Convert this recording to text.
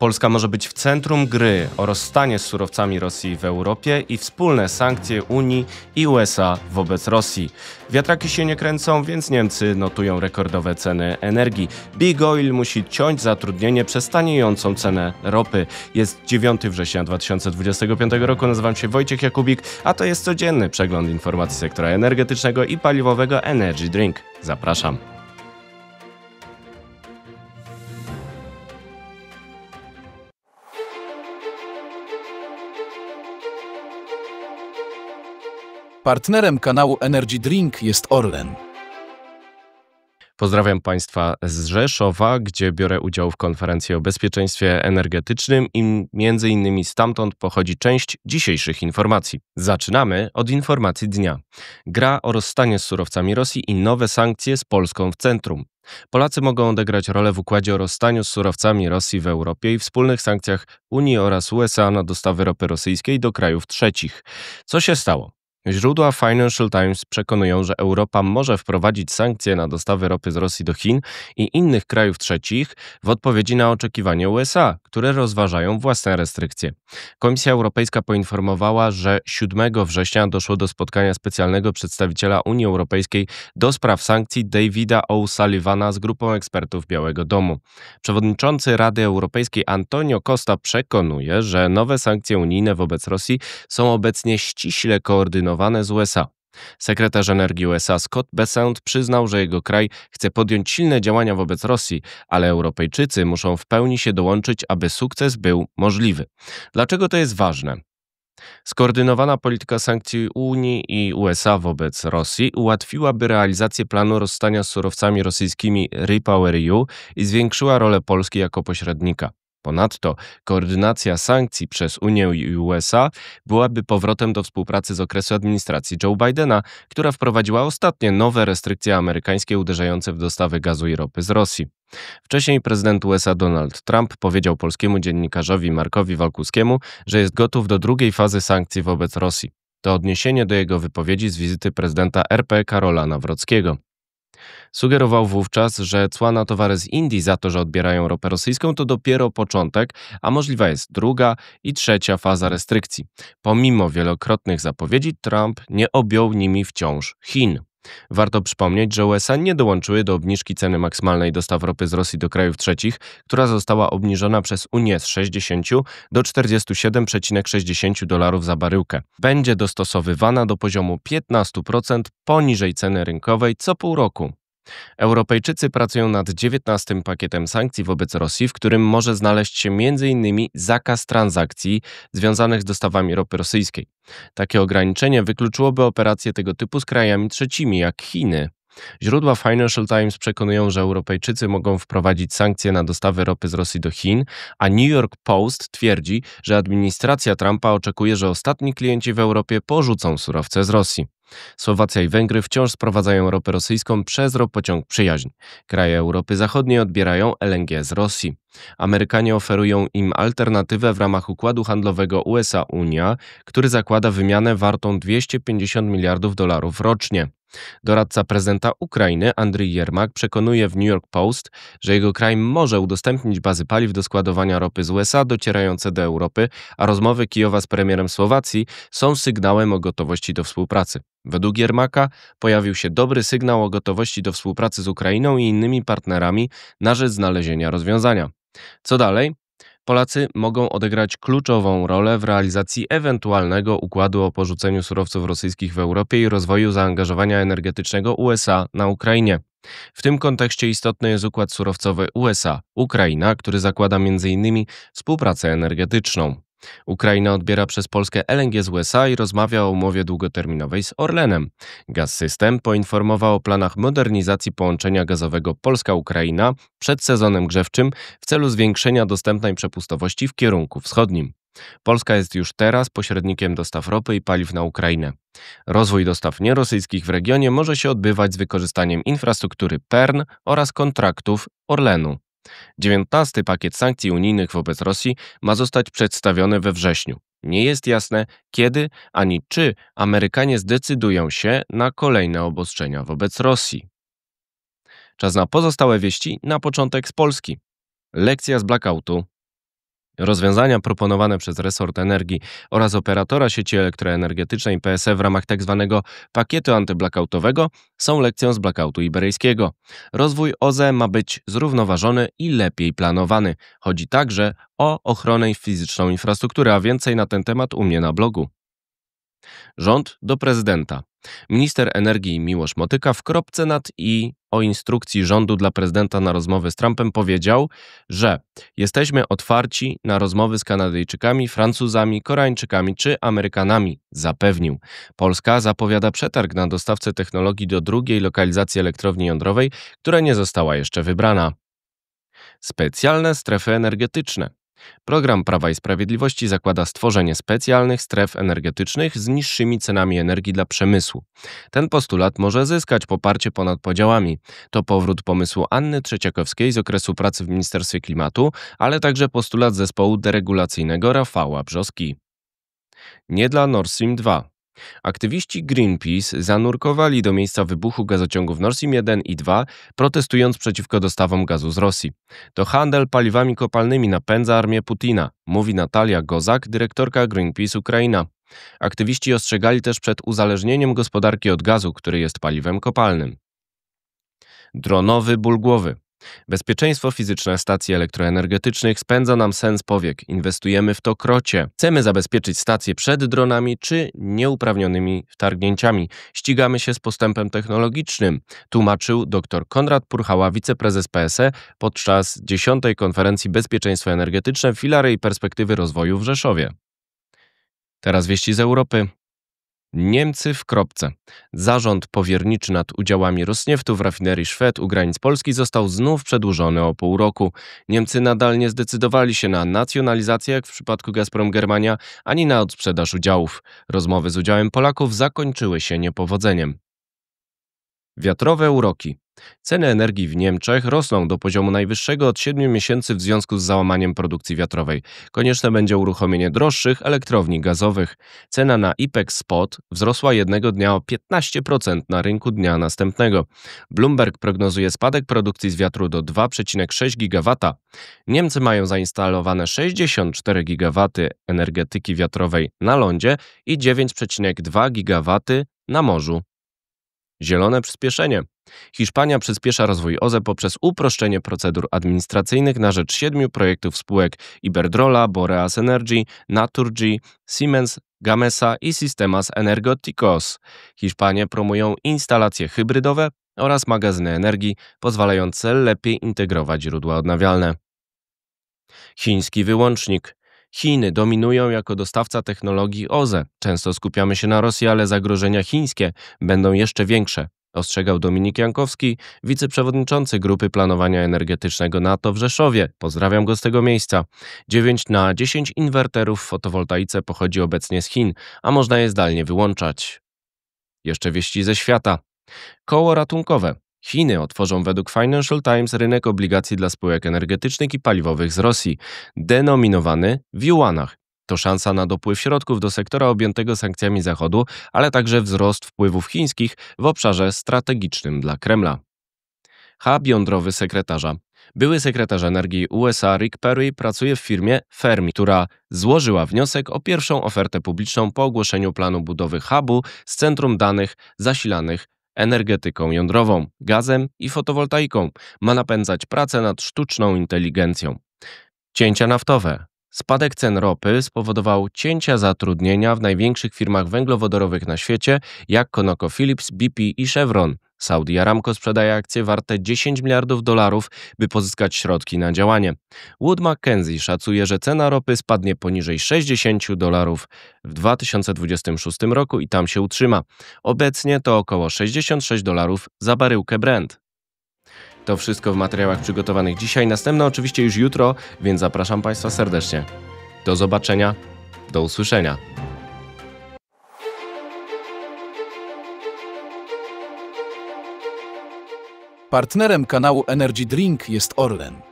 Polska może być w centrum gry o rozstanie z surowcami Rosji w Europie i wspólne sankcje Unii i USA wobec Rosji. Wiatraki się nie kręcą, więc Niemcy notują rekordowe ceny energii. Big Oil musi ciąć zatrudnienie przez taniejącą cenę ropy. Jest 9 września 2025 roku, nazywam się Wojciech Jakubik, a to jest codzienny przegląd informacji sektora energetycznego i paliwowego Energy Drink. Zapraszam. Partnerem kanału Energy Drink jest Orlen. Pozdrawiam Państwa z Rzeszowa, gdzie biorę udział w konferencji o bezpieczeństwie energetycznym i między innymi stamtąd pochodzi część dzisiejszych informacji. Zaczynamy od informacji dnia. Gra o rozstanie z surowcami Rosji i nowe sankcje z Polską w centrum. Polacy mogą odegrać rolę w układzie o rozstaniu z surowcami Rosji w Europie i wspólnych sankcjach Unii oraz USA na dostawy ropy rosyjskiej do krajów trzecich. Co się stało? Źródła Financial Times przekonują, że Europa może wprowadzić sankcje na dostawy ropy z Rosji do Chin i innych krajów trzecich w odpowiedzi na oczekiwania USA, które rozważają własne restrykcje. Komisja Europejska poinformowała, że 7 września doszło do spotkania specjalnego przedstawiciela Unii Europejskiej do spraw sankcji Davida O'Sullivana z grupą ekspertów Białego Domu. Przewodniczący Rady Europejskiej Antonio Costa przekonuje, że nowe sankcje unijne wobec Rosji są obecnie ściśle koordynowane z USA. Sekretarz energii USA Scott Bessent przyznał, że jego kraj chce podjąć silne działania wobec Rosji, ale Europejczycy muszą w pełni się dołączyć, aby sukces był możliwy. Dlaczego to jest ważne? Skoordynowana polityka sankcji Unii i USA wobec Rosji ułatwiłaby realizację planu rozstania z surowcami rosyjskimi REPowerEU i zwiększyła rolę Polski jako pośrednika. Ponadto koordynacja sankcji przez Unię i USA byłaby powrotem do współpracy z okresu administracji Joe Bidena, która wprowadziła ostatnie nowe restrykcje amerykańskie uderzające w dostawy gazu i ropy z Rosji. Wcześniej prezydent USA Donald Trump powiedział polskiemu dziennikarzowi Markowi Walkuskiemu, że jest gotów do drugiej fazy sankcji wobec Rosji. To odniesienie do jego wypowiedzi z wizyty prezydenta RP Karola Nawrockiego. Sugerował wówczas, że cła na towary z Indii za to, że odbierają ropę rosyjską, to dopiero początek, a możliwa jest druga i trzecia faza restrykcji. Pomimo wielokrotnych zapowiedzi, Trump nie objął nimi wciąż Chin. Warto przypomnieć, że USA nie dołączyły do obniżki ceny maksymalnej dostaw ropy z Rosji do krajów trzecich, która została obniżona przez Unię z 60 do 47,60 dolarów za baryłkę. Będzie dostosowywana do poziomu 15% poniżej ceny rynkowej co pół roku. Europejczycy pracują nad 19 pakietem sankcji wobec Rosji, w którym może znaleźć się m.in. zakaz transakcji związanych z dostawami ropy rosyjskiej. Takie ograniczenie wykluczyłoby operacje tego typu z krajami trzecimi, jak Chiny. Źródła Financial Times przekonują, że Europejczycy mogą wprowadzić sankcje na dostawy ropy z Rosji do Chin, a New York Post twierdzi, że administracja Trumpa oczekuje, że ostatni klienci w Europie porzucą surowce z Rosji. Słowacja i Węgry wciąż sprowadzają ropę rosyjską przez ropociąg Przyjaźń. Kraje Europy Zachodniej odbierają LNG z Rosji. Amerykanie oferują im alternatywę w ramach układu handlowego USA-Unia, który zakłada wymianę wartą 250 miliardów dolarów rocznie. Doradca prezydenta Ukrainy Andriy Yermak przekonuje w New York Post, że jego kraj może udostępnić bazy paliw do składowania ropy z USA docierające do Europy, a rozmowy Kijowa z premierem Słowacji są sygnałem o gotowości do współpracy. Według Yermaka pojawił się dobry sygnał o gotowości do współpracy z Ukrainą i innymi partnerami na rzecz znalezienia rozwiązania. Co dalej? Polacy mogą odegrać kluczową rolę w realizacji ewentualnego układu o porzuceniu surowców rosyjskich w Europie i rozwoju zaangażowania energetycznego USA na Ukrainie. W tym kontekście istotny jest układ surowcowy USA-Ukraina, który zakłada m.in. współpracę energetyczną. Ukraina odbiera przez Polskę LNG z USA i rozmawia o umowie długoterminowej z Orlenem. Gaz-System poinformował o planach modernizacji połączenia gazowego Polska-Ukraina przed sezonem grzewczym w celu zwiększenia dostępnej przepustowości w kierunku wschodnim. Polska jest już teraz pośrednikiem dostaw ropy i paliw na Ukrainę. Rozwój dostaw nierosyjskich w regionie może się odbywać z wykorzystaniem infrastruktury PERN oraz kontraktów Orlenu. 19 pakiet sankcji unijnych wobec Rosji ma zostać przedstawiony we wrześniu. Nie jest jasne, kiedy ani czy Amerykanie zdecydują się na kolejne obostrzenia wobec Rosji. Czas na pozostałe wieści, na początek z Polski. Lekcja z blackoutu. Rozwiązania proponowane przez resort energii oraz operatora sieci elektroenergetycznej PSE w ramach tzw. pakietu antyblackoutowej są lekcją z blackoutu iberyjskiego. Rozwój OZE ma być zrównoważony i lepiej planowany. Chodzi także o ochronę fizyczną infrastruktury, a więcej na ten temat u mnie na blogu. Rząd do prezydenta. Minister energii Miłosz Motyka w kropce nad i o instrukcji rządu dla prezydenta na rozmowy z Trumpem powiedział, że jesteśmy otwarci na rozmowy z Kanadyjczykami, Francuzami, Koreańczykami czy Amerykanami, zapewnił. Polska zapowiada przetarg na dostawcę technologii do drugiej lokalizacji elektrowni jądrowej, która nie została jeszcze wybrana. Specjalne strefy energetyczne. Program Prawa i Sprawiedliwości zakłada stworzenie specjalnych stref energetycznych z niższymi cenami energii dla przemysłu. Ten postulat może zyskać poparcie ponad podziałami. To powrót pomysłu Anny Trzeciakowskiej z okresu pracy w Ministerstwie Klimatu, ale także postulat zespołu deregulacyjnego Rafała Brzoski. Nie dla Nord Stream 2. Aktywiści Greenpeace zanurkowali do miejsca wybuchu gazociągów Nord Stream 1 i 2, protestując przeciwko dostawom gazu z Rosji. To handel paliwami kopalnymi napędza armię Putina, mówi Natalia Gozak, dyrektorka Greenpeace Ukraina. Aktywiści ostrzegali też przed uzależnieniem gospodarki od gazu, który jest paliwem kopalnym. Dronowy ból głowy. Bezpieczeństwo fizyczne stacji elektroenergetycznych spędza nam sen z powiek. Inwestujemy w to krocie. Chcemy zabezpieczyć stacje przed dronami czy nieuprawnionymi wtargnięciami. Ścigamy się z postępem technologicznym, tłumaczył dr Konrad Purchała, wiceprezes PSE podczas 10. konferencji Bezpieczeństwo energetyczne, filary i perspektywy rozwoju w Rzeszowie. Teraz wieści z Europy. Niemcy w kropce. Zarząd powierniczy nad udziałami Rosnieftu w rafinerii Schwedt u granic Polski został znów przedłużony o pół roku. Niemcy nadal nie zdecydowali się na nacjonalizację, jak w przypadku Gazprom Germania, ani na odsprzedaż udziałów. Rozmowy z udziałem Polaków zakończyły się niepowodzeniem. Wiatrowe uroki. Ceny energii w Niemczech rosną do poziomu najwyższego od 7 miesięcy w związku z załamaniem produkcji wiatrowej. Konieczne będzie uruchomienie droższych elektrowni gazowych. Cena na IPEX Spot wzrosła jednego dnia o 15% na rynku dnia następnego. Bloomberg prognozuje spadek produkcji z wiatru do 2,6 GW. Niemcy mają zainstalowane 64 GW energetyki wiatrowej na lądzie i 9,2 GW na morzu. Zielone przyspieszenie. Hiszpania przyspiesza rozwój OZE poprzez uproszczenie procedur administracyjnych na rzecz 7 projektów spółek Iberdrola, Boreas Energy, Naturgy, Siemens, Gamesa i Sistemas Energéticos. Hiszpanie promują instalacje hybrydowe oraz magazyny energii pozwalające lepiej integrować źródła odnawialne. Chiński wyłącznik. Chiny dominują jako dostawca technologii OZE. Często skupiamy się na Rosji, ale zagrożenia chińskie będą jeszcze większe, ostrzegał Dominik Jankowski, wiceprzewodniczący Grupy Planowania Energetycznego NATO w Rzeszowie. Pozdrawiam go z tego miejsca. 9 na 10 inwerterów w fotowoltaice pochodzi obecnie z Chin, a można je zdalnie wyłączać. Jeszcze wieści ze świata. Koło ratunkowe. Chiny otworzą według Financial Times rynek obligacji dla spółek energetycznych i paliwowych z Rosji, denominowany w juanach. To szansa na dopływ środków do sektora objętego sankcjami Zachodu, ale także wzrost wpływów chińskich w obszarze strategicznym dla Kremla. Hub jądrowy sekretarza. Były sekretarz energii USA Rick Perry pracuje w firmie Fermi, która złożyła wniosek o pierwszą ofertę publiczną po ogłoszeniu planu budowy hubu z centrum danych zasilanych energetyką jądrową, gazem i fotowoltaiką. Ma napędzać pracę nad sztuczną inteligencją. Cięcia naftowe. Spadek cen ropy spowodował cięcia zatrudnienia w największych firmach węglowodorowych na świecie, jak ConocoPhillips, BP i Chevron. Saudi Aramco sprzedaje akcje warte $10 miliardów, by pozyskać środki na działanie. Wood Mackenzie szacuje, że cena ropy spadnie poniżej $60 w 2026 roku i tam się utrzyma. Obecnie to około $66 za baryłkę Brent. To wszystko w materiałach przygotowanych dzisiaj. Następne oczywiście już jutro, więc zapraszam Państwa serdecznie. Do zobaczenia, do usłyszenia. Partnerem kanału Energy Drink jest Orlen.